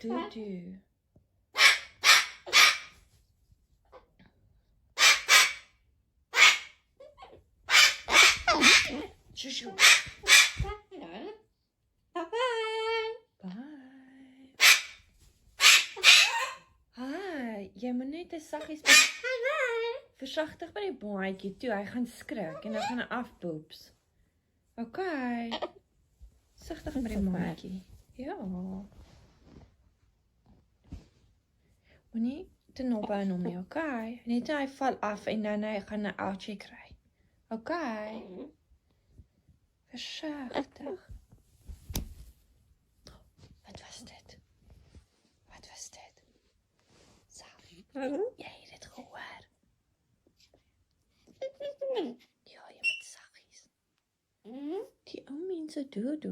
Doe. Shoo. Bye. Hi, jy moet net 'n saggies versigtig by die baadjie toe. Hy gaan skrik en dan gaan hy afpoeps. Okay. Sigtig met die maatjie. Ja. Moenie te naby aan hom nie, okay? Net hy val af en dan hy gaan 'n ouchie kry. Okay. Versigtig. Wat was dit? Sal, jy het dit gehoor? Ja, jy moet saggies. Die ou mense dood.